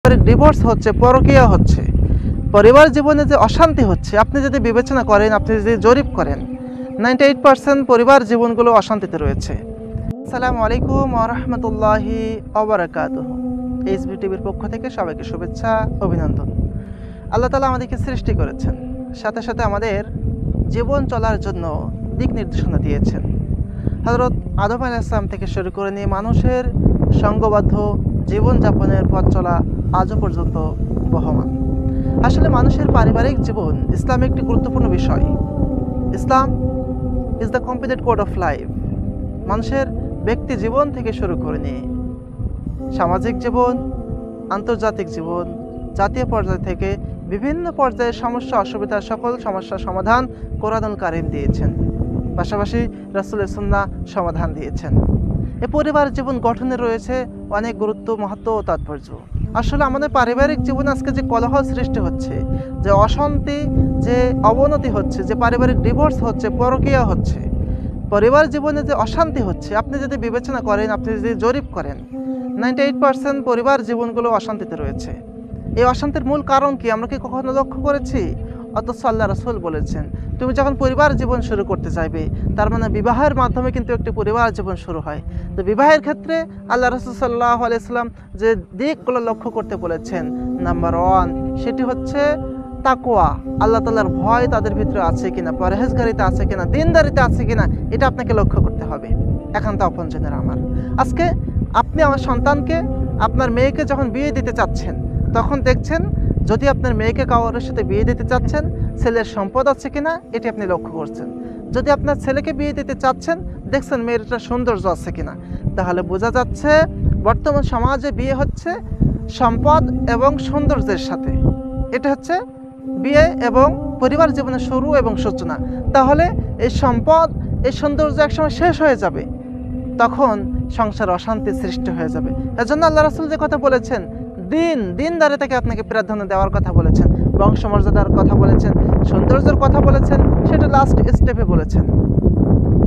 Divorce হচ্ছে, পরকীয়া হচ্ছে, পরিবার জীবনে যে অশান্তি হচ্ছে, আপনি যদি বিবেচনা করেন, আপনি যদি জরিপ করেন, 98% পরিবার জীবনগুলো অশান্তিতে রয়েছে। আসসালামু আলাইকুম ওয়া রাহমাতুল্লাহি ওয়া বারাকাতুহু। এইচবি টিভির পক্ষ থেকে সবাইকে শুভেচ্ছা, অভিনন্দন। আল্লাহ তাআলা আমাদেরকে সৃষ্টি করেছেন, সাথে সাথে আমাদের জীবন চলার জন্য দিক নির্দেশনা দিয়েছেন। হযরত আদম আলাইহিস সালাম থেকে শুরু করে নিয়ে মানুষের সঙ্গবদ্ধ জীবনযাপনের পথ চলা আজও পর্যন্ত বহমান। আসলে মানুষের পারিবারিক জীবন ইসলামে একটি গুরুত্বপূর্ণ বিষয়। Islam is the complete code of life. মানুষের ব্যক্তি জীবন থেকে শুরু করে নিয়ে সামাজিক জীবন, আন্তর্জাতিক জীবন, জাতীয় পর্যায় থেকে বিভিন্ন পর্যায়ের সমস্যা অসুবিধার সকল সমস্যার সমাধান কোরআনুল কারীম দিয়েছেন, পাশাপাশি রাসূলের সুন্নাহ সমাধান দিয়েছেন। এই পরিবার জীবন গঠনে রয়েছে অনেক গুরুত্ব, মহত্ব ও তাৎপর্য। আসলে আমাদের পারিবারিক জীবনে আজকে যে কলহ সৃষ্টি হচ্ছে, যে অশান্তি, যে অবনতি হচ্ছে, যে পারিবারিক ডিভোর্স হচ্ছে, পরকীয়া হচ্ছে, পরিবার জীবনে যে অশান্তি হচ্ছে, আপনি যদি বিবেচনা করেন, আপনি যদি জরিপ করেন, 98% পরিবার জীবনগুলো অশান্তিতে রয়েছে। এই অশান্তির মূল কারণ কি আমরা কি কখনো লক্ষ্য করেছি? অথচ আল্লাহ রাসূল বলেছেন, তুমি যখন পরিবার জীবন শুরু করতে চাইবে, তার মানে বিবাহের মাধ্যমে কিন্তু একটি পরিবার জীবন শুরু হয়। তো বিবাহের ক্ষেত্রে আল্লাহ রাসূল সাল্লাল্লাহু আলাইহি ওয়াসাল্লাম যে দিকগুলো লক্ষ্য করতে বলেছেন, নাম্বার 1 সেটি হচ্ছে তাকওয়া। আল্লাহ তাআলার ভয় তাদের ভিতরে আছে কিনা, পরহেজগারিতা আছে কিনা, দিনদারিতা আছে কিনা, এটা আপনাকে লক্ষ্য করতে হবে। একান্ত আপনজনের আমার, আজকে আপনি আমার সন্তানকে, আপনার মেয়েকে যখন বিয়ে দিতে চাচ্ছেন, তখন দেখছেন যদি আপনার মেয়েকে কাউরের সাথে বিয়ে দিতে চাচ্ছেন, ছেলের সম্পদ আছে কিনা এটি আপনি লক্ষ্য করছেন। যদি আপনার ছেলেকে বিয়ে দিতে চাচ্ছেন, দেখছেন মেয়েটা সৌন্দর্য আছে কিনা, তাহলে বোঝা যাচ্ছে বর্তমান সমাজে বিয়ে হচ্ছে সম্পদ এবং সৌন্দর্যের সাথে। এটা হচ্ছে বিয়ে এবং পরিবার জীবনের শুরু এবং সূচনা। তাহলে এই সম্পদ, এই সৌন্দর্য একসময় শেষ হয়ে যাবে, তখন সংসার অশান্তির সৃষ্টি হয়ে যাবে। এজন্য আল্লাহ রাসূল যে কথা বলেছেন, দিনদারিতাকে আপনাকে প্রাধান্য দেওয়ার কথা বলেছেন, বংশমর্যাদার কথা বলেছেন, সৌন্দর্যের কথা বলেছেন, সেটা লাস্ট স্টেপে বলেছেন।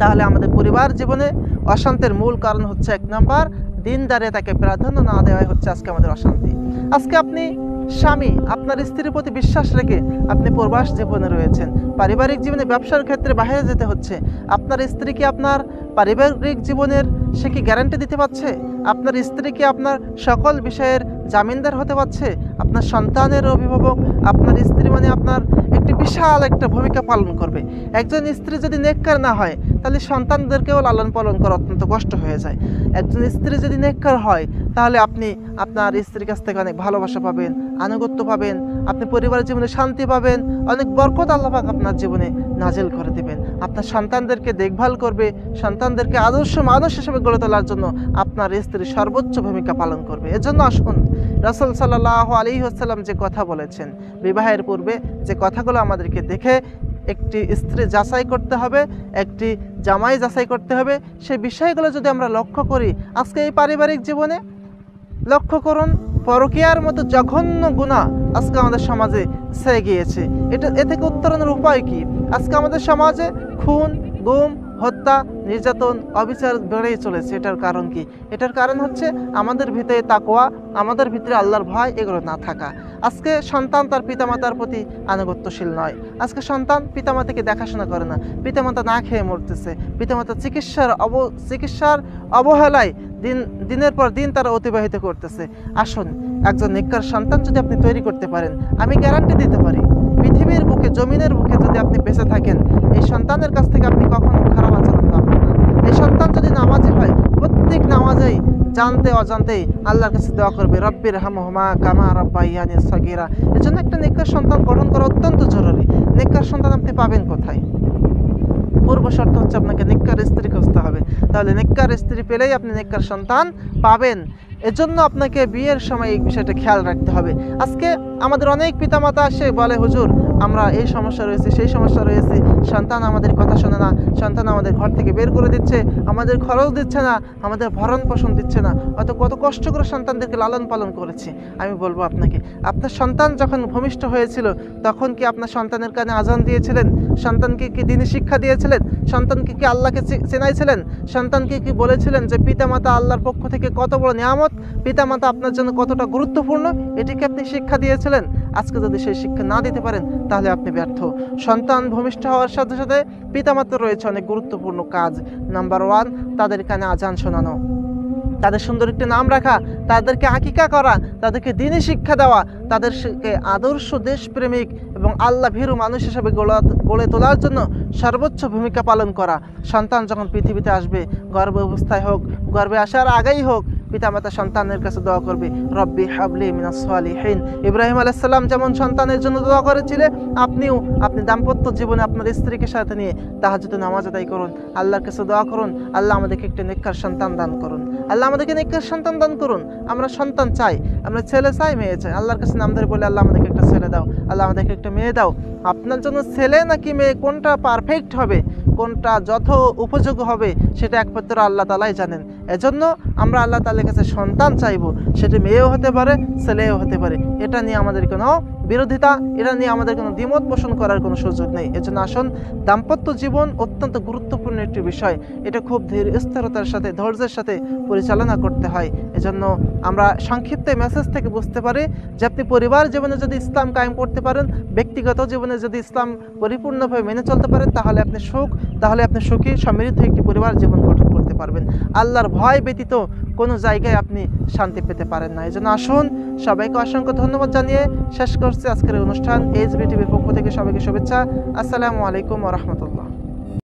তাহলে আমাদের পরিবার জীবনে অশান্তির মূল কারণ হচ্ছে 1 নাম্বার, দিনদারিতাকে প্রাধান্য না দেওয়াই হচ্ছে আজকে আমাদের অশান্তি। আজকে আপনি স্বামী, আপনার স্ত্রীর প্রতি বিশ্বাস রেখে আপনি প্রবাস জীবনে রয়েছেন, পারিবারিক জীবনে ব্যবসার ক্ষেত্রে বাইরে যেতে হচ্ছে। আপনার স্ত্রী কি আপনার পারিবারিক জীবনের সে কি গ্যারান্টি দিতে পারছে? আপনার স্ত্রী কি আপনার সকল বিষয়ের জামিনদার হতে পারছে? আপনার সন্তানের অভিভাবক আপনার স্ত্রী মানে আপনার একটি বিশাল একটা ভূমিকা পালন করবে। একজন স্ত্রী যদি নেককার না হয়, তাহলে সন্তানদেরকেও লালন পালন করা অত্যন্ত কষ্ট হয়ে যায়। একজন স্ত্রী যদি নেককার হয়, তাহলে আপনি আপনার স্ত্রীর কাছ থেকে অনেক ভালোবাসা পাবেন, আনুগত্য পাবেন, আপনি পরিবারের জীবনে শান্তি পাবেন, অনেক বরকত আল্লাহ পাক আপনার জীবনে নাজিল করে দেবেন। আপনার সন্তানদেরকে দেখভাল করবে, সন্তানদেরকে আদর্শ মানুষ হিসেবে গড়ে তোলার জন্য আপনার স্ত্রী সর্বোচ্চ ভূমিকা পালন করবে। এজন্য আসুন, রাসূল সাল্লাল্লাহু আলাইহি ওয়াসাল্লাম যে কথা বলেছেন, বিবাহের পূর্বে যে কথাগুলো আমাদেরকে দেখে একটি স্ত্রী যাচাই করতে হবে, একটি জামাই যাচাই করতে হবে, সেই বিষয়গুলো যদি আমরা লক্ষ্য করি, আজকে এই পারিবারিক জীবনে লক্ষ্য করুন, পরকীয়ার মতো জঘন্য গুনাহ আজকে আমাদের সমাজে ছেয়ে গিয়েছে। এ থেকে উত্তরণের উপায় কি? আজকে আমাদের সমাজে খুন, গুম, হত্যা, নির্যাতন, অবিচার বেড়েই চলেছে। এটার কারণ কি? এটার কারণ হচ্ছে আমাদের ভিতরে তাকওয়া, আমাদের ভিতরে আল্লাহর ভয় এগুলো না থাকা। আজকে সন্তান তার পিতামাতার প্রতি আনুগত্যশীল নয়। আজকে সন্তান পিতামাতাকে দেখাশোনা করে না, পিতামাতা না খেয়ে মরতেছে, পিতামাতা চিকিৎসার অবহেলায় দিনের পর দিন তারা অতিবাহিত করতেছে। আসুন, একজন নেককার সন্তান যদি আপনি তৈরি করতে পারেন, আমি গ্যারান্টি দিতে পারি, পৃথিবীর বুকে, জমিনের বুকে যদি আপনি বেঁচে থাকেন, এই সন্তানের কাছ থেকে আপনি কখনো খারাপ আচরণ পাবেন না। এই সন্তান যদি নামাজি হয়, প্রত্যেক নামাজেই জানতে অজান্তেই আল্লাহর কাছে দোয়া করবে, রব্বির হামহুমা কামা রাব্বায়ানি সগীরা। এজন্য একটা নেককার সন্তান গঠন করা অত্যন্ত জরুরি। নেককার সন্তান আপনি পাবেন কোথায়? পূর্ব শর্ত হচ্ছে আপনাকে নেককার স্ত্রী খুঁজতে হবে। তাহলে নেককার স্ত্রী পেলেই আপনি নেককার সন্তান পাবেন। এজন্য আপনাকে বিয়ের সময় এই বিষয়টা খেয়াল রাখতে হবে। আজকে আমাদের অনেক পিতামাতা আসে বলে, হুজুর আমরা এই সমস্যা রয়েছে, সেই সমস্যা রয়েছে, সন্তান আমাদের কথা শোনে না, সন্তান আমাদের ঘর থেকে বের করে দিচ্ছে, আমাদের খরচ দিচ্ছে না, আমাদের ভরণ পোষণ দিচ্ছে না, অত কত কষ্ট করে সন্তানদেরকে লালন পালন করেছি। আমি বলবো আপনাকে, আপনার সন্তান যখন ভূমিষ্ঠ হয়েছিল তখন কি আপনার সন্তানের কানে আজান দিয়েছিলেন? সন্তানকে কি দ্বীনি শিক্ষা দিয়েছিলেন? সন্তানকে কি আল্লাহকে চেনাইছিলেন? সন্তানকে কি বলেছিলেন যে পিতামাতা আল্লাহর পক্ষ থেকে কত বড় নিয়ামত, পিতামাতা আপনার জন্য কতটা গুরুত্বপূর্ণ, এটিকে আপনি শিক্ষা দিয়েছিলেন? আজকে যদি সেই শিক্ষা না দিতে পারেন তাহলে আপনি ব্যর্থ। সন্তান ভূমিষ্ঠ হওয়ার সাথে সাথে পিতামাতার রয়েছে অনেক গুরুত্বপূর্ণ কাজ। নাম্বার 1, তাদের কানে আজান শোনানো, তাদের সুন্দর একটি নাম রাখা, তাদেরকে আকিকা করা, তাদেরকে দ্বীনি শিক্ষা দেওয়া, তাদেরকে আদর্শ দেশপ্রেমিক এবং আল্লাহ ভীরু মানুষ হিসেবে গড়ে তোলার জন্য সর্বোচ্চ ভূমিকা পালন করা। সন্তান যখন পৃথিবীতে আসবে, গর্ভ অবস্থায় হোক, গর্ভে আসার আগেই হোক, পিতামাতা সন্তানের কাছে দোয়া করবে, রব্বি হাবলি মিনাস সালিহিন। ইব্রাহিম আলাইহিস সালাম যেমন সন্তানের জন্য দোয়া করেছিলেন, আপনি দাম্পত্য জীবনে আপনার স্ত্রীকে সাথে নিয়ে তাহাজ্জুদের নামাজ আদায় করুন, আল্লাহর কাছে দোয়া করুন, আল্লাহ আমাদেরকে একটি নেককার সন্তান দান করুন, আল্লাহ আমাদেরকে নেককার সন্তান দান করুন। আমরা সন্তান চাই, আমরা ছেলে চাই, মেয়ে চাই। আল্লাহর কাছে নাম ধরে বলে, আল্লাহ আমাদেরকে একটা ছেলে দাও, আল্লাহ আমাদেরকে একটা মেয়ে দাও। আপনার জন্য ছেলে নাকি মেয়ে, কোনটা পারফেক্ট হবে, কোনটা যথ উপযোগ হবে, সেটা একমাত্র আল্লাহ তাআলাই জানেন। এজন্য আমরা আল্লাহ তাআলার কাছে সন্তান চাইবো, সেটা মেয়েও হতে পারে, ছেলেও হতে পারে। এটা নিয়ে আমাদের কোনো বিরোধিতা, এটা নিয়ে আমাদের কোনো দ্বিমত পোষণ করার কোনো সুযোগ নেই। এজন্য আসুন, দাম্পত্য জীবন অত্যন্ত গুরুত্বপূর্ণ একটি বিষয়, এটা খুব ধীর স্থিরতার সাথে, ধৈর্যের সাথে পরিচালনা করতে হয়। এজন্য আমরা সংক্ষিপ্ত মেসেজ থেকে বুঝতে পারি যে আপনি পরিবার জীবনে যদি ইসলাম কায়েম করতে পারেন, ব্যক্তিগত জীবনে যদি ইসলাম পরিপূর্ণভাবে মেনে চলতে পারেন, তাহলে আপনি সুখী সমৃদ্ধ একটি পরিবার জীবন গঠন করতে পারবেন। আল্লাহর ভয় ব্যতীত কোনো জায়গায় আপনি শান্তি পেতে পারেন না। এজন্য আসুন, সবাইকে অসংখ্য ধন্যবাদ জানিয়ে শেষ করছি আজকের অনুষ্ঠান। এইচবি টিভির পক্ষ থেকে সবাইকে শুভেচ্ছা। আসসালামু আলাইকুম ওয়া রাহমাতুল্লাহ।